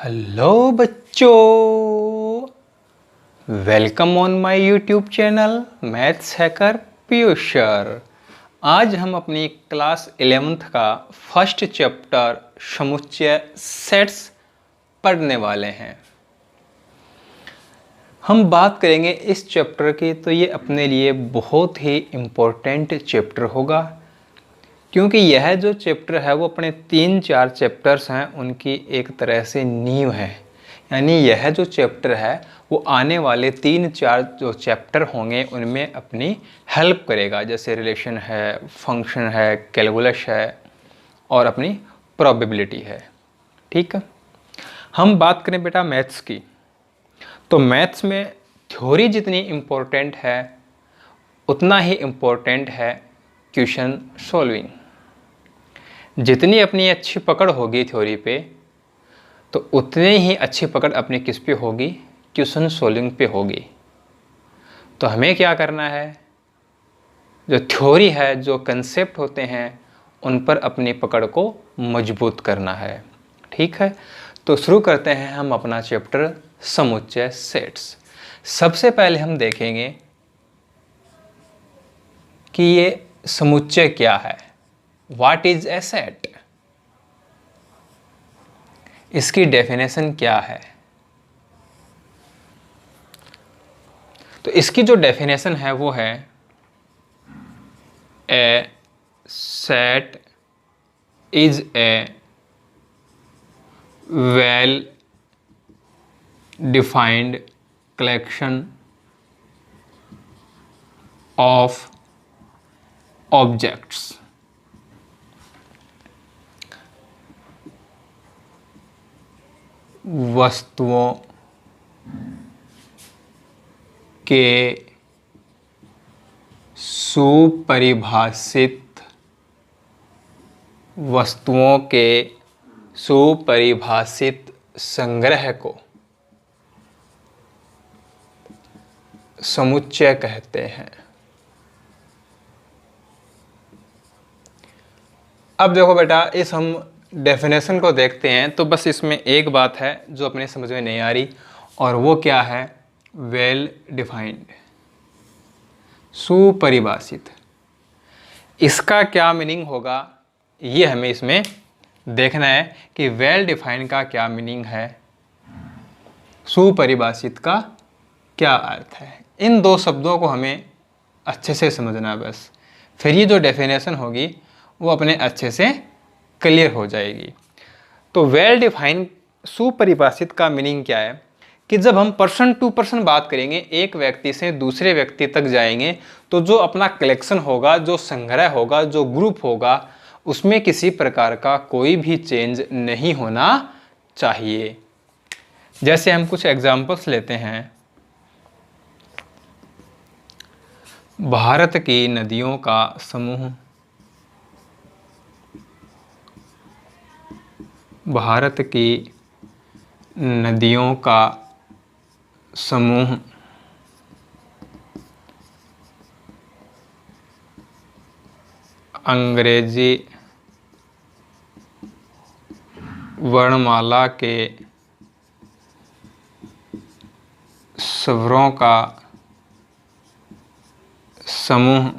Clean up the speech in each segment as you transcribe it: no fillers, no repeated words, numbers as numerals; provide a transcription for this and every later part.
Hello बच्चों, welcome on my YouTube channel maths hacker Piyush sir. आज हम अपनी क्लास 11th का फर्स्ट चैप्टर समुच्चय सेट्स पढ़ने वाले हैं। हम बात करेंगे इस चैप्टर की, तो ये अपने लिए बहुत ही इम्पोर्टेंट चैप्टर होगा, क्योंकि यह जो चैप्टर है वो अपने 3-4 चैप्टर्स हैं उनकी एक तरह से नींव है। यानी यह जो चैप्टर है वो आने वाले 3-4 जो चैप्टर होंगे उनमें अपनी हेल्प करेगा, जैसे रिलेशन है, फंक्शन है, कैलकुलस है और अपनी प्रोबेबिलिटी है। ठीक है, हम बात करें बेटा मैथ्स की, तो मैथ्स में थ्योरी जितनी इम्पोर्टेंट है उतना ही इम्पोर्टेंट है क्वेश्चन सॉल्विंग। जितनी अपनी अच्छी पकड़ होगी थ्योरी पे, तो उतनी ही अच्छी पकड़ अपनी किस पे होगी, क्वेश्चन सॉल्विंग पे होगी। तो हमें क्या करना है, जो थ्योरी है, जो कंसेप्ट होते हैं, उन पर अपनी पकड़ को मजबूत करना है। ठीक है, तो शुरू करते हैं हम अपना चैप्टर समुच्चय सेट्स। सबसे पहले हम देखेंगे कि ये समुच्चय क्या है। What is a set? इसकी डेफिनेशन क्या है। तो इसकी जो डेफिनेशन है वो है a set is a well defined collection of objects. वस्तुओं के सुपरिभाषित संग्रह को समुच्चय कहते हैं। अब देखो बेटा, इस हम डेफिनेशन को देखते हैं तो बस इसमें एक बात है जो अपने समझ में नहीं आ रही, और वो क्या है, वेल डिफाइंड, सुपरिभाषित। इसका क्या मीनिंग होगा ये हमें इसमें देखना है कि वेल डिफाइंड का क्या मीनिंग है, सुपरिभाषित का क्या अर्थ है। इन दो शब्दों को हमें अच्छे से समझना है बस, फिर ये जो डेफिनेशन होगी वो अपने अच्छे से क्लियर हो जाएगी। तो वेल डिफाइंड सुपरिभाषित का मीनिंग क्या है कि जब हम पर्सन टू पर्सन बात करेंगे, एक व्यक्ति से दूसरे व्यक्ति तक जाएंगे, तो जो अपना कलेक्शन होगा, जो संग्रह होगा, जो ग्रुप होगा, उसमें किसी प्रकार का कोई भी चेंज नहीं होना चाहिए। जैसे हम कुछ एग्जाम्पल्स लेते हैं। भारत की नदियों का समूह, भारत की नदियों का समूह अंग्रेजी वर्णमाला के स्वरों का समूह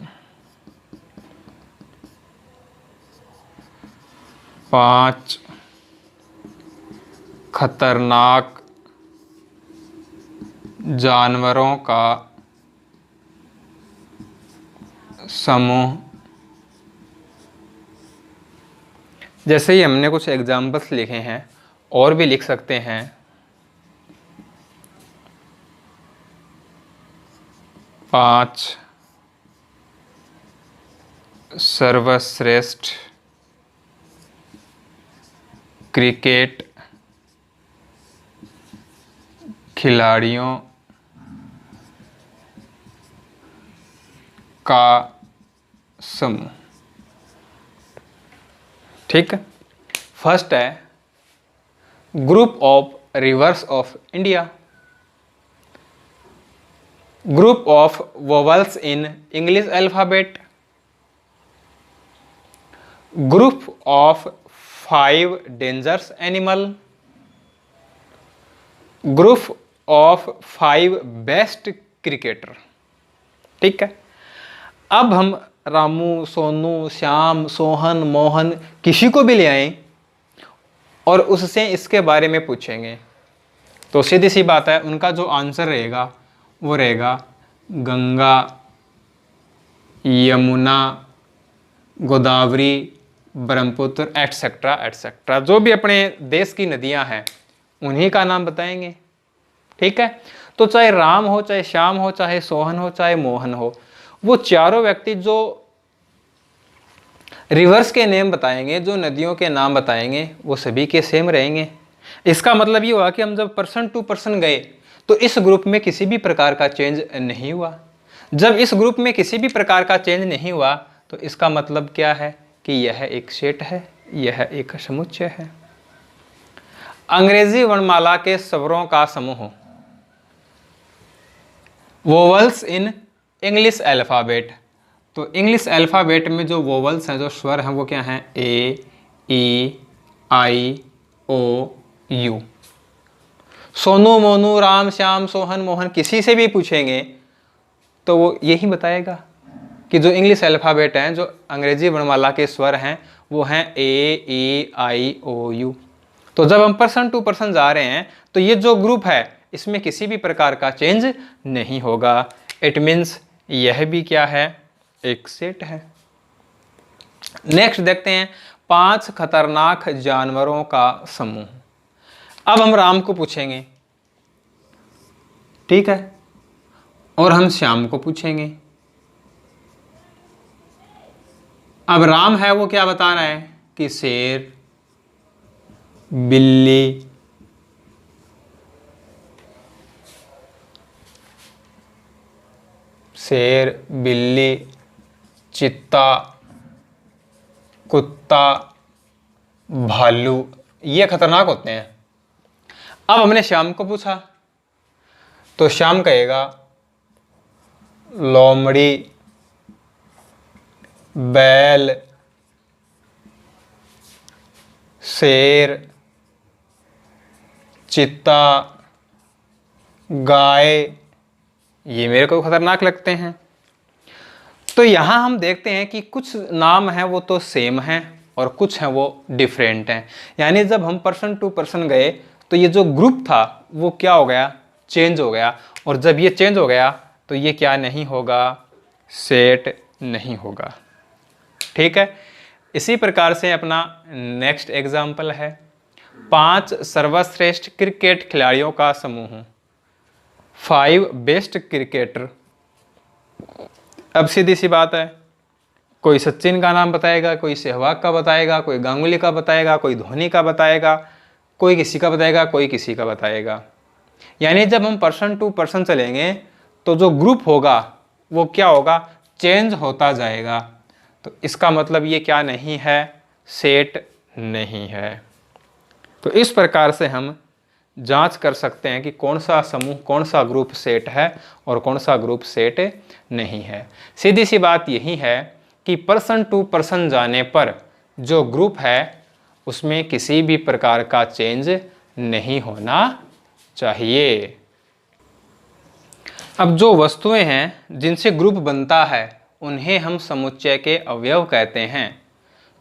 5 खतरनाक जानवरों का समूह। जैसे ही हमने कुछ एग्जाम्पल्स लिखे हैं, और भी लिख सकते हैं। पांच सर्वश्रेष्ठ क्रिकेट खिलाड़ियों का समूह। ठीक है, फर्स्ट है group of reverse of India, Group of vowels in English alphabet. Group of 5 dangerous animal. Group of 5 best cricketer. ठीक है, अब हम रामू, सोनू, श्याम, सोहन, मोहन किसी को भी ले आए और उससे इसके बारे में पूछेंगे तो सीधी सी बात है, उनका जो आंसर रहेगा वो रहेगा गंगा, यमुना, गोदावरी, ब्रह्मपुत्र एटसेट्रा एटसेट्रा। जो भी अपने देश की नदियां हैं उन्हीं का नाम बताएंगे। ठीक है, तो चाहे राम हो, चाहे श्याम हो, चाहे सोहन हो, चाहे मोहन हो, वो चारों व्यक्ति जो रिवर्स के नेम बताएंगे, जो नदियों के नाम बताएंगे, वो सभी के सेम रहेंगे। इसका मतलब ये हुआ कि हम जब पर्सन टू पर्सन गए तो इस ग्रुप में किसी भी प्रकार का चेंज नहीं हुआ। जब इस ग्रुप में किसी भी प्रकार का चेंज नहीं हुआ तो इसका मतलब क्या है कि यह एक सेट है, यह एक समुच्चय है। अंग्रेजी वर्णमाला के स्वरों का समूह, वोवल्स इन इंग्लिश अल्फाबेट। तो इंग्लिश अल्फाबेट में जो वोवल्स हैं, जो स्वर हैं, वो क्या हैं? ए, ई, आई, ओ, यू। सोनू, मोनू, राम, श्याम, सोहन, मोहन किसी से भी पूछेंगे तो वो यही बताएगा कि जो इंग्लिश अल्फाबेट हैं, जो अंग्रेजी वर्णमाला के स्वर हैं, वो हैं ए, ई, आई, ओ, यू। तो जब हम पर्सन टू पर्सन जा रहे हैं तो ये जो ग्रुप है इसमें किसी भी प्रकार का चेंज नहीं होगा। इट मीन्स यह भी क्या है? एक सेट है। नेक्स्ट देखते हैं 5 खतरनाक जानवरों का समूह। अब हम राम को पूछेंगे, ठीक है, और हम श्याम को पूछेंगे। अब राम है वो क्या बता रहा है कि शेर, बिल्ली, शेर, बिल्ली, चित्ता, कुत्ता, भालू, ये खतरनाक होते हैं। अब हमने श्याम को पूछा तो श्याम कहेगा लोमड़ी, बैल, शेर, चित्ता, गाय, ये मेरे को खतरनाक लगते हैं। तो यहाँ हम देखते हैं कि कुछ नाम हैं वो तो सेम हैं और कुछ हैं वो डिफरेंट हैं। यानी जब हम पर्सन टू पर्सन गए तो ये जो ग्रुप था वो क्या हो गया? चेंज हो गया। और जब ये चेंज हो गया तो ये क्या नहीं होगा? सेट नहीं होगा। ठीक है, इसी प्रकार से अपना नेक्स्ट एग्जाम्पल है 5 सर्वश्रेष्ठ क्रिकेट खिलाड़ियों का समूह, 5 बेस्ट क्रिकेटर। अब सीधी सी बात है, कोई सचिन का नाम बताएगा, कोई सहवाग का बताएगा, कोई गांगुली का बताएगा, कोई धोनी का बताएगा, कोई किसी का बताएगा, कोई किसी का बताएगा। यानी जब हम पर्सन टू पर्सन चलेंगे तो जो ग्रुप होगा वो क्या होगा? चेंज होता जाएगा। तो इसका मतलब ये क्या नहीं है? सेट नहीं है। तो इस प्रकार से हम जांच कर सकते हैं कि कौन सा समूह, कौन सा ग्रुप सेट है और कौन सा ग्रुप सेट नहीं है। सीधी सी बात यही है कि पर्सन टू पर्सन जाने पर जो ग्रुप है उसमें किसी भी प्रकार का चेंज नहीं होना चाहिए। अब जो वस्तुएं हैं जिनसे ग्रुप बनता है उन्हें हम समुच्चय के अवयव कहते हैं।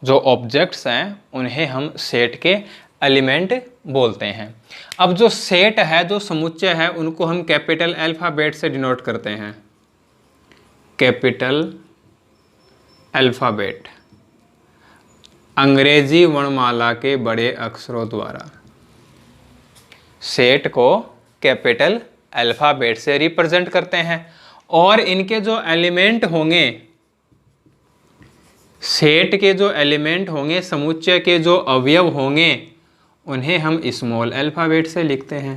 जो ऑब्जेक्ट्स हैं उन्हें हम सेट के एलिमेंट बोलते हैं। अब जो सेट है, जो समुच्चय है, उनको हम कैपिटल अल्फ़ाबेट से डिनोट करते हैं। कैपिटल अल्फ़ाबेट, अंग्रेजी वर्णमाला के बड़े अक्षरों द्वारा सेट को कैपिटल अल्फ़ाबेट से रिप्रेजेंट करते हैं। और इनके जो एलिमेंट होंगे, सेट के जो एलिमेंट होंगे, समुच्चय के जो अवयव होंगे, उन्हें हम स्मॉल अल्फ़ाबेट से लिखते हैं।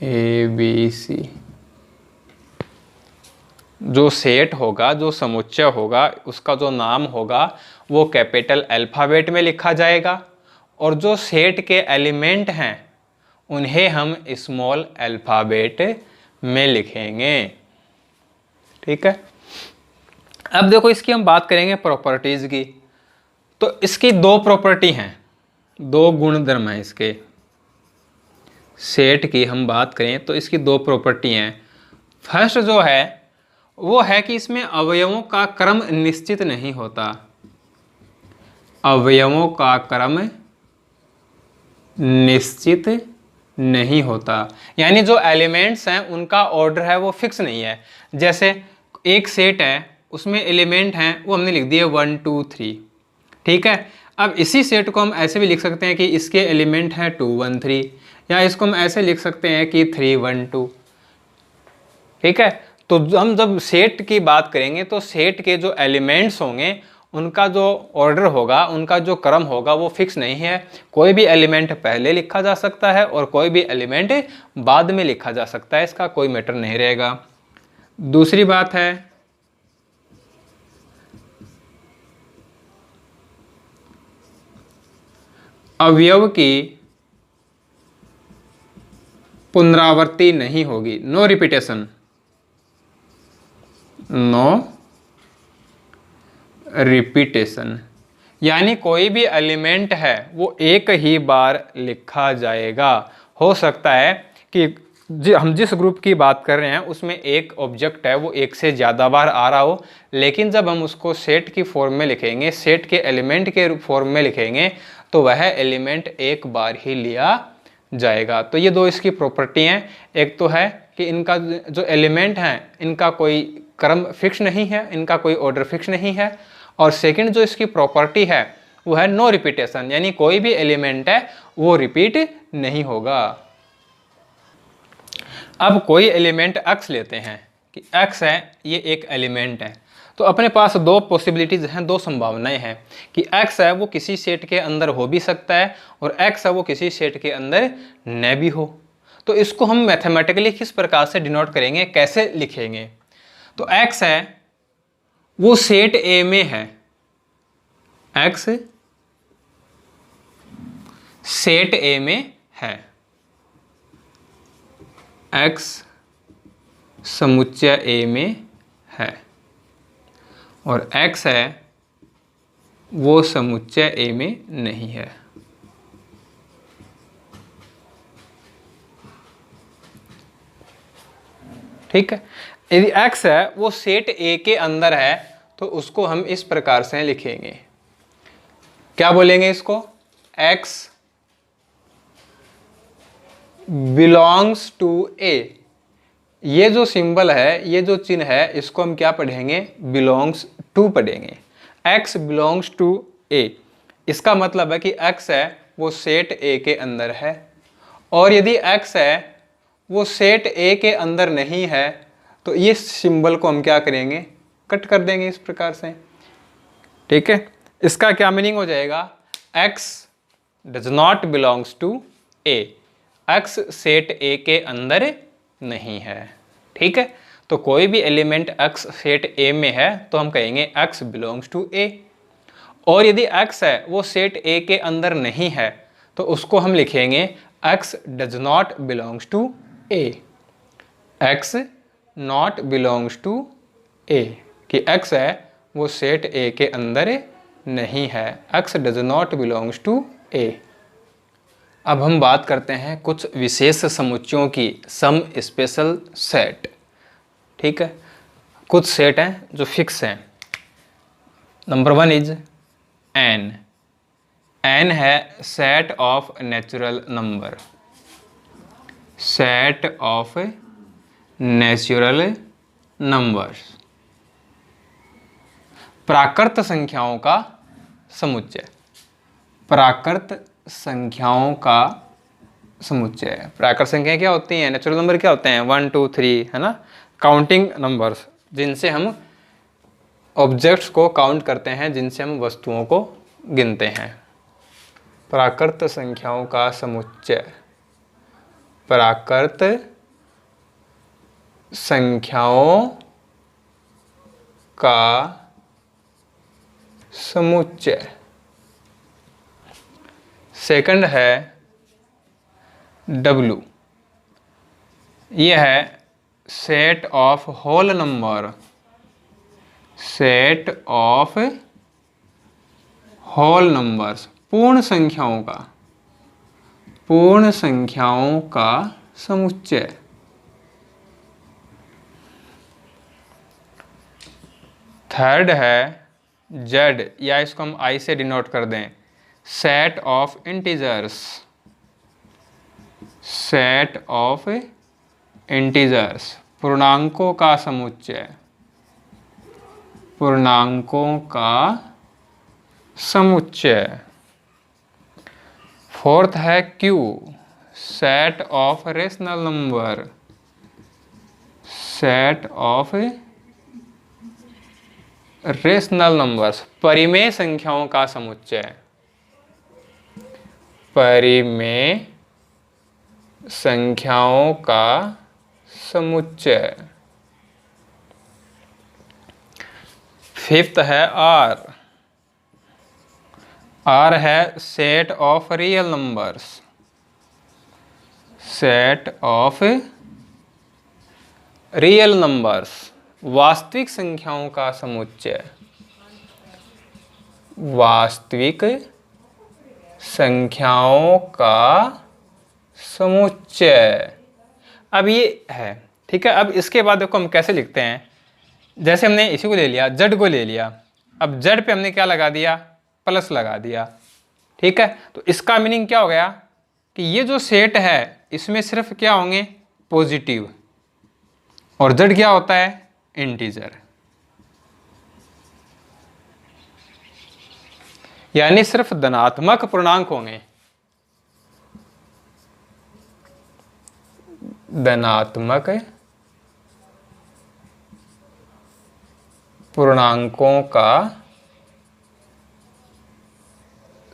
ABC। जो सेट होगा, जो समुच्चय होगा, उसका जो नाम होगा वो कैपिटल अल्फ़ाबेट में लिखा जाएगा और जो सेट के एलिमेंट हैं उन्हें हम स्मॉल अल्फ़ाबेट में लिखेंगे। ठीक है, अब देखो इसकी हम बात करेंगे प्रॉपर्टीज़ की। तो इसकी 2 प्रॉपर्टी हैं। दो गुणधर्म हैं इसके। सेट की हम बात करें तो इसकी दो प्रॉपर्टी हैं। फर्स्ट जो है वो है कि इसमें अवयवों का क्रम निश्चित नहीं होता। अवयवों का क्रम निश्चित नहीं होता, यानी जो एलिमेंट्स हैं उनका ऑर्डर है वो फिक्स नहीं है। जैसे एक सेट है उसमें एलिमेंट हैं वो हमने लिख दिए 1 2 3, ठीक है। अब इसी सेट को हम ऐसे भी लिख सकते हैं कि इसके एलिमेंट हैं 2 1 3, या इसको हम ऐसे लिख सकते हैं कि 3 1 2, ठीक है। तो हम जब सेट की बात करेंगे तो सेट के जो एलिमेंट्स होंगे उनका जो ऑर्डर होगा, उनका जो क्रम होगा वो फिक्स नहीं है। कोई भी एलिमेंट पहले लिखा जा सकता है और कोई भी एलिमेंट बाद में लिखा जा सकता है, इसका कोई मैटर नहीं रहेगा। दूसरी बात है अवयव की पुनरावृत्ति नहीं होगी, नो रिपीटेशन, नो रिपीटेशन, यानी कोई भी एलिमेंट है वो एक ही बार लिखा जाएगा। हो सकता है कि हम जिस ग्रुप की बात कर रहे हैं उसमें एक ऑब्जेक्ट है वो एक से ज़्यादा बार आ रहा हो, लेकिन जब हम उसको सेट की फॉर्म में लिखेंगे, सेट के एलिमेंट के फॉर्म में लिखेंगे तो वह एलिमेंट एक बार ही लिया जाएगा। तो ये दो इसकी प्रॉपर्टी हैं। एक तो है कि इनका जो एलिमेंट हैं इनका कोई क्रम फिक्स नहीं है, इनका कोई ऑर्डर फिक्स नहीं है। और सेकंड जो इसकी प्रॉपर्टी है वो है नो रिपीटेशन, यानी कोई भी एलिमेंट है वो रिपीट नहीं होगा। अब कोई एलिमेंट x लेते हैं कि x है, ये एक एलिमेंट है, तो अपने पास दो पॉसिबिलिटीज हैं, दो संभावनाएं हैं कि x है वो किसी सेट के अंदर हो भी सकता है और x है वो किसी सेट के अंदर न भी हो। तो इसको हम मैथमेटिकली किस प्रकार से डिनोट करेंगे, कैसे लिखेंगे? तो x है वो सेट A में है, x सेट A में है, x समुच्चय A में है, और x है वो समुच्चय A में नहीं है। ठीक है, यदि x है वो सेट A के अंदर है तो उसको हम इस प्रकार से लिखेंगे, क्या बोलेंगे इसको? x belongs to A। ये जो सिंबल है, ये जो चिन्ह है, इसको हम क्या पढ़ेंगे? बिलोंग्स टू पढ़ेंगे। x बिलोंग्स टू A, इसका मतलब है कि x है वो सेट A के अंदर है, और यदि x है वो सेट A के अंदर नहीं है तो ये सिंबल को हम क्या करेंगे? कट कर देंगे इस प्रकार से। ठीक है, इसका क्या मीनिंग हो जाएगा? x does not belongs to A, x set A के अंदर नहीं है। ठीक है, तो कोई भी एलिमेंट x सेट A में है तो हम कहेंगे x बिलोंग्स टू A, और यदि x है वो सेट A के अंदर नहीं है तो उसको हम लिखेंगे x does not belongs to A, x not belongs to A, कि x है वो सेट A के अंदर नहीं है, x does not belongs to A। अब हम बात करते हैं कुछ विशेष समुच्चयों की, सम स्पेशल सेट। ठीक है, कुछ सेट हैं जो फिक्स हैं। Number 1 is n। n है set of natural number, set of natural numbers, प्राकृत संख्याओं का समुच्चय, प्राकृत संख्याओं का समुच्चय। प्राकृत संख्याएं क्या होती हैं? नेचुरल नंबर क्या होते हैं? 1 2 3, है ना, काउंटिंग नंबर्स, जिनसे हम ऑब्जेक्ट्स को काउंट करते हैं, जिनसे हम वस्तुओं को गिनते हैं। प्राकृत संख्याओं का समुच्चय, प्राकृत संख्याओं का समुच्चय। सेकंड है W, यह है set of whole number, set of whole numbers, पूर्ण संख्याओं का समुच्चय। थर्ड है जेड, या इसको हम आई से डिनोट कर दें, set of integers. Set of integers, पूर्णांकों का समुच्चय। पूर्णांकों का समुच्चय। फोर्थ है Q, set of rational number. Set of rational numbers, परिमेय संख्याओं का समुच्चय। परिमेय संख्याओं का समुच्चय। फिफ्थ है आर। आर है set of real numbers. Set of real numbers, वास्तविक संख्याओं का समुच्चय। वास्तविक संख्याओं का समुच्चय। अब ये है, ठीक है। अब इसके बाद देखो हम कैसे लिखते हैं। जैसे हमने इसी को ले लिया, जड को ले लिया, अब जड पे हमने क्या लगा दिया, प्लस लगा दिया, ठीक है। तो इसका मीनिंग क्या हो गया कि ये जो सेट है इसमें सिर्फ क्या होंगे, पॉजिटिव, और जड क्या होता है, इंटीजर। यानी सिर्फ धनात्मक पूर्णांक होंगे। धनात्मक पूर्णांकों का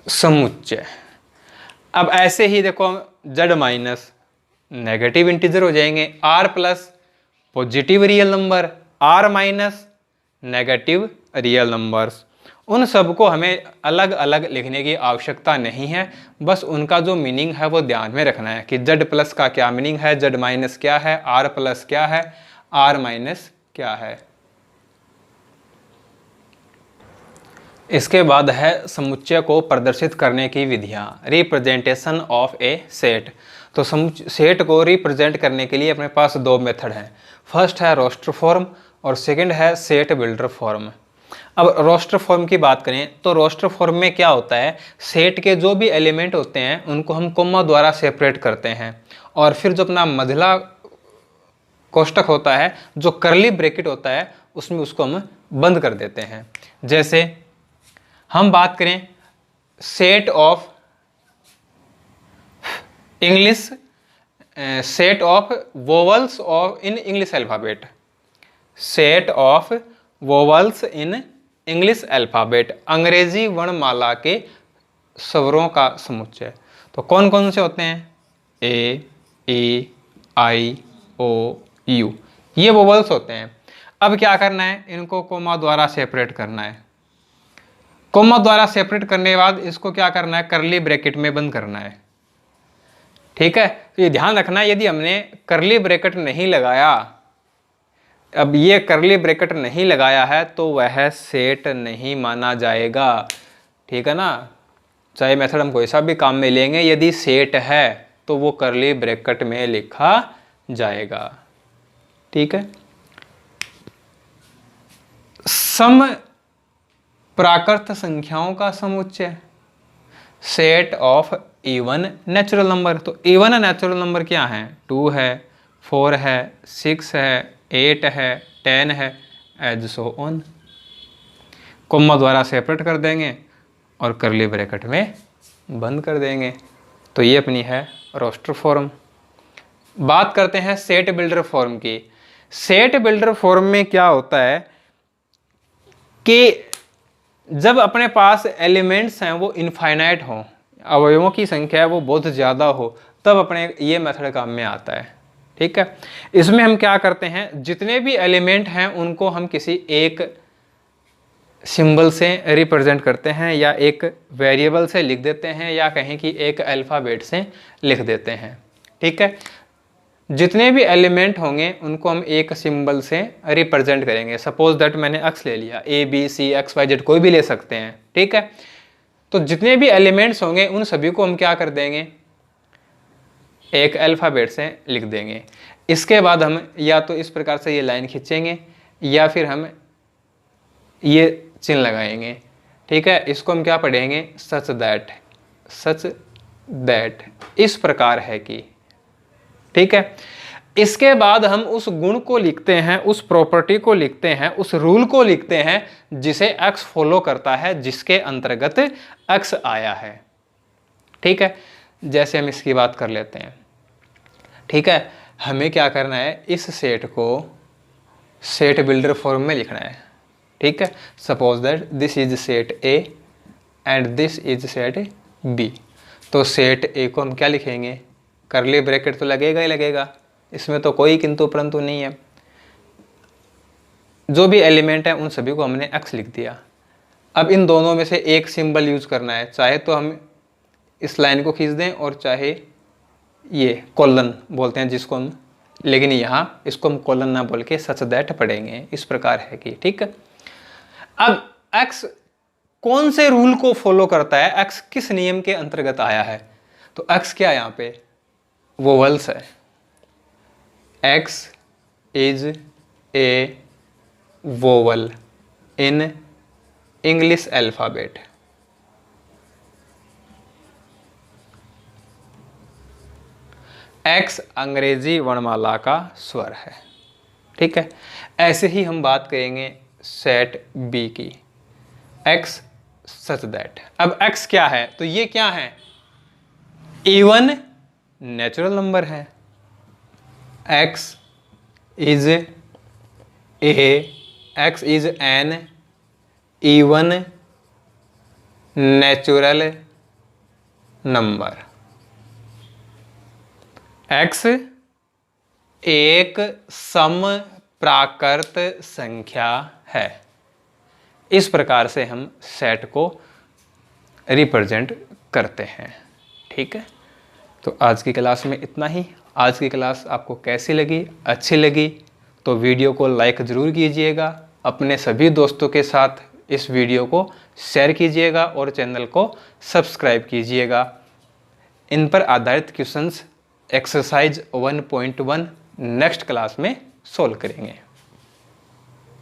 समुच्चय। अब ऐसे ही देखो, जेड माइनस नेगेटिव इंटीजर हो जाएंगे, or plus positive real number, or minus negative real numbers. उन सबको हमें अलग अलग लिखने की आवश्यकता नहीं है, बस उनका जो मीनिंग है वो ध्यान में रखना है कि जेड प्लस का क्या मीनिंग है, जेड माइनस क्या है, आर प्लस क्या है, आर माइनस क्या है। इसके बाद है समुच्चय को प्रदर्शित करने की विधियां, रिप्रेजेंटेशन ऑफ ए सेट। तो सेट को रिप्रेजेंट करने के लिए अपने पास दो मेथड हैं। फर्स्ट है रोस्टर फॉर्म और सेकंड है सेट बिल्डर फॉर्म। अब रोस्टर फॉर्म की बात करें तो रोस्टर फॉर्म में क्या होता है, सेट के जो भी एलिमेंट होते हैं उनको हम कोमा द्वारा सेपरेट करते हैं, और फिर जो अपना मझला कोष्टक होता है, जो करली ब्रैकेट होता है, उसमें उसको हम बंद कर देते हैं। जैसे हम बात करें set of English, set of vowels of in English alphabet. Set of vowels in English alphabet, अंग्रेजी वर्णमाला के स्वरों का समुच्चय। तो कौन कौन से होते हैं, ए, ई, आई, ओ, यू, ये वोवल्स होते हैं। अब क्या करना है, इनको कोमा द्वारा सेपरेट करना है। कोमा द्वारा सेपरेट करने के बाद इसको क्या करना है, करली ब्रैकेट में बंद करना है, ठीक है। तो ये ध्यान रखना है, यदि हमने करली ब्रैकेट नहीं लगाया, अब ये करली ब्रैकेट नहीं लगाया है तो वह सेट नहीं माना जाएगा, ठीक है ना। चाहे मेथड हम कोई सा भी काम में लेंगे, यदि सेट है तो वो करली ब्रैकेट में लिखा जाएगा, ठीक है। सम प्राकृत संख्याओं का समुच्चय, set of even natural number. तो इवन नेचुरल नंबर क्या है, 2 है, 4 है, 6 है, 8 है, 10 है, एज सो ऑन। कोमा द्वारा सेपरेट कर देंगे और करली ब्रैकेट में बंद कर देंगे। तो ये अपनी है रोस्टर फॉर्म। बात करते हैं सेट बिल्डर फॉर्म की। सेट बिल्डर फॉर्म में क्या होता है कि जब अपने पास एलिमेंट्स हैं वो इनफाइनाइट हों, अवयवों की संख्या है वो बहुत ज़्यादा हो, तब अपने ये मेथड काम में आता है, ठीक है। इसमें हम क्या करते हैं, जितने भी एलिमेंट हैं उनको हम किसी एक सिंबल से रिप्रेजेंट करते हैं, या एक वेरिएबल से लिख देते हैं, या कहें कि एक अल्फ़ाबेट से लिख देते हैं, ठीक है। जितने भी एलिमेंट होंगे उनको हम एक सिंबल से रिप्रेजेंट करेंगे। सपोज दैट मैंने एक्स ले लिया, A B C X Y Z कोई भी ले सकते हैं, ठीक है। तो जितने भी एलिमेंट्स होंगे उन सभी को हम क्या कर देंगे, एक अल्फ़ाबेट से लिख देंगे। इसके बाद हम या तो इस प्रकार से ये लाइन खींचेंगे या फिर हम ये चिन्ह लगाएंगे। ठीक है, इसको हम क्या पढ़ेंगे, सच दैट, इस प्रकार है कि। ठीक है, इसके बाद हम उस गुण को लिखते हैं, उस प्रॉपर्टी को लिखते हैं, उस रूल को लिखते हैं जिसे x फॉलो करता है, जिसके अंतर्गत x आया है। ठीक है, जैसे हम इसकी बात कर लेते हैं। ठीक है, हमें क्या करना है, इस सेट को सेट बिल्डर फॉर्म में लिखना है। ठीक है, suppose that this is set A and this is set B. तो सेट ए को हम क्या लिखेंगे, करली ब्रैकेट तो लगेगा ही लगेगा, इसमें तो कोई किंतु परंतु नहीं है। जो भी एलिमेंट है उन सभी को हमने x लिख दिया। अब इन दोनों में से एक सिंबल यूज करना है, चाहे तो हम इस लाइन को खींच दें और चाहे ये कोलन बोलते हैं जिसको हम, लेकिन यहाँ इसको हम कोलन ना बोल के सच दैट पढ़ेंगे। इस प्रकार है कि ठीक है। अब x कौन से रूल को फॉलो करता है, x किस नियम के अंतर्गत आया है, तो x क्या है यहाँ पे, वोवल्स है। x is a vowel in English alphabet. x अंग्रेजी वर्णमाला का स्वर है। ठीक है, ऐसे ही हम बात करेंगे सेट b की, x सच दैट। अब x क्या है, तो ये क्या है, इवन नेचुरल नंबर है। x is an even natural number. x एक सम प्राकृत संख्या है। इस प्रकार से हम सेट को रिप्रेजेंट करते हैं। ठीक है, तो आज की क्लास में इतना ही। आज की क्लास आपको कैसी लगी, अच्छी लगी तो वीडियो को लाइक ज़रूर कीजिएगा, अपने सभी दोस्तों के साथ इस वीडियो को शेयर कीजिएगा और चैनल को सब्सक्राइब कीजिएगा। इन पर आधारित क्वेश्चंस एक्सरसाइज 1.1 नेक्स्ट क्लास में सोल्व करेंगे।